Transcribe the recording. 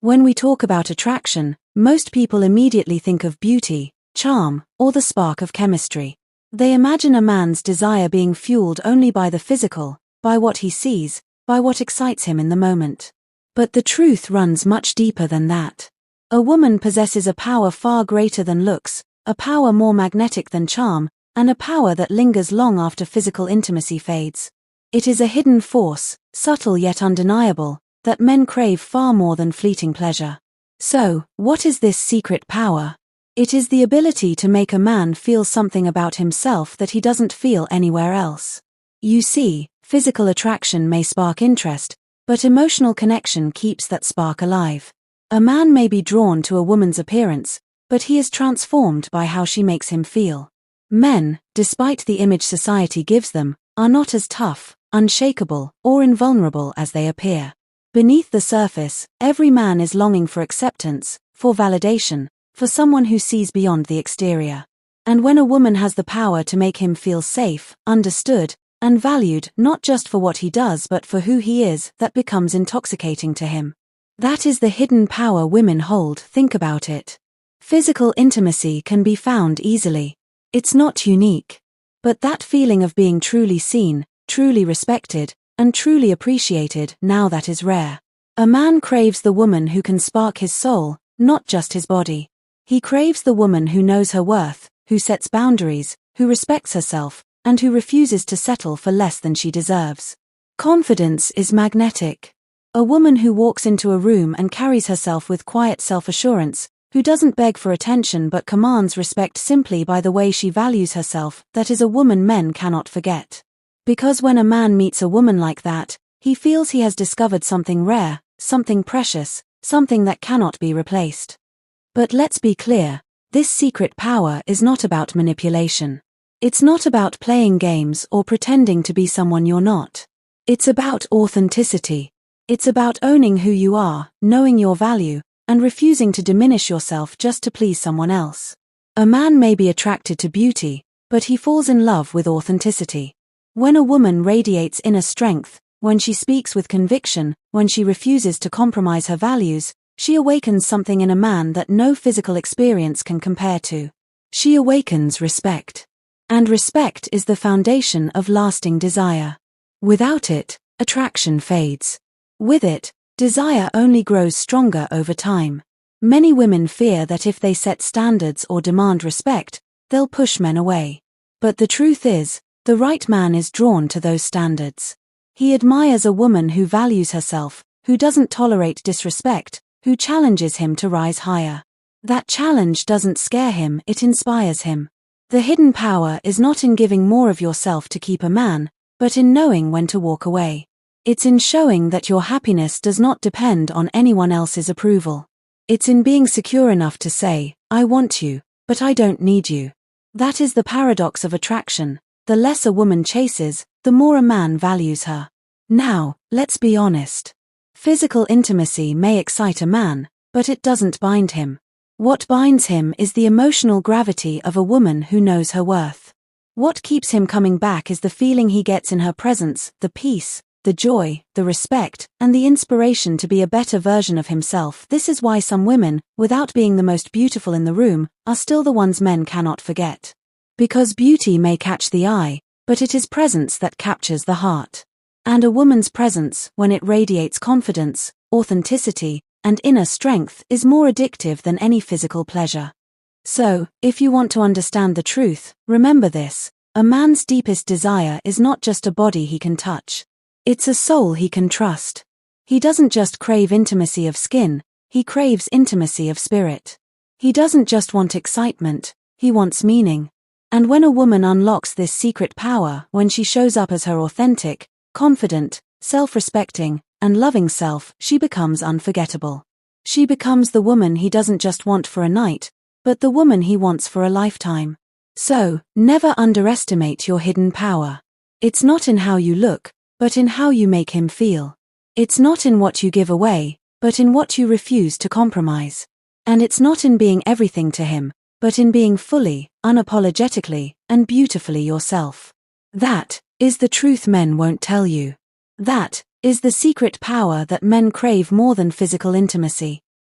When we talk about attraction, most people immediately think of beauty, charm, or the spark of chemistry. They imagine a man's desire being fueled only by the physical, by what he sees, by what excites him in the moment. But the truth runs much deeper than that. A woman possesses a power far greater than looks, a power more magnetic than charm, and a power that lingers long after physical intimacy fades. It is a hidden force, subtle yet undeniable, that men crave far more than fleeting pleasure. So, what is this secret power? It is the ability to make a man feel something about himself that he doesn't feel anywhere else. You see, physical attraction may spark interest, but emotional connection keeps that spark alive. A man may be drawn to a woman's appearance, but he is transformed by how she makes him feel. Men, despite the image society gives them, are not as tough, unshakable, or invulnerable as they appear. Beneath the surface, every man is longing for acceptance, for validation, for someone who sees beyond the exterior. And when a woman has the power to make him feel safe, understood, and valued not just for what he does but for who he is, that becomes intoxicating to him. That is the hidden power women hold. Think about it. Physical intimacy can be found easily. It's not unique. But that feeling of being truly seen, truly respected, and truly appreciated, now that is rare. A man craves the woman who can spark his soul, not just his body. He craves the woman who knows her worth, who sets boundaries, who respects herself, and who refuses to settle for less than she deserves. Confidence is magnetic. A woman who walks into a room and carries herself with quiet self-assurance, who doesn't beg for attention but commands respect simply by the way she values herself, that is a woman men cannot forget. Because when a man meets a woman like that, he feels he has discovered something rare, something precious, something that cannot be replaced. But let's be clear, this secret power is not about manipulation. It's not about playing games or pretending to be someone you're not. It's about authenticity. It's about owning who you are, knowing your value, and refusing to diminish yourself just to please someone else. A man may be attracted to beauty, but he falls in love with authenticity. When a woman radiates inner strength, when she speaks with conviction, when she refuses to compromise her values, she awakens something in a man that no physical experience can compare to. She awakens respect. And respect is the foundation of lasting desire. Without it, attraction fades. With it, desire only grows stronger over time. Many women fear that if they set standards or demand respect, they'll push men away. But the truth is, the right man is drawn to those standards. He admires a woman who values herself, who doesn't tolerate disrespect, who challenges him to rise higher. That challenge doesn't scare him, it inspires him. The hidden power is not in giving more of yourself to keep a man, but in knowing when to walk away. It's in showing that your happiness does not depend on anyone else's approval. It's in being secure enough to say, I want you, but I don't need you. That is the paradox of attraction. The less a woman chases, the more a man values her. Now, let's be honest. Physical intimacy may excite a man, but it doesn't bind him. What binds him is the emotional gravity of a woman who knows her worth. What keeps him coming back is the feeling he gets in her presence, the peace, the joy, the respect, and the inspiration to be a better version of himself. This is why some women, without being the most beautiful in the room, are still the ones men cannot forget. Because beauty may catch the eye, but it is presence that captures the heart. And a woman's presence, when it radiates confidence, authenticity, and inner strength, is more addictive than any physical pleasure. So, if you want to understand the truth, remember this: a man's deepest desire is not just a body he can touch. It's a soul he can trust. He doesn't just crave intimacy of skin, he craves intimacy of spirit. He doesn't just want excitement, he wants meaning. And when a woman unlocks this secret power, when she shows up as her authentic, confident, self-respecting, and loving self, she becomes unforgettable. She becomes the woman he doesn't just want for a night, but the woman he wants for a lifetime. So, never underestimate your hidden power. It's not in how you look, but in how you make him feel. It's not in what you give away, but in what you refuse to compromise. And it's not in being everything to him, but in being fully, unapologetically, and beautifully yourself. That is the truth men won't tell you. That is the secret power that men crave more than physical intimacy.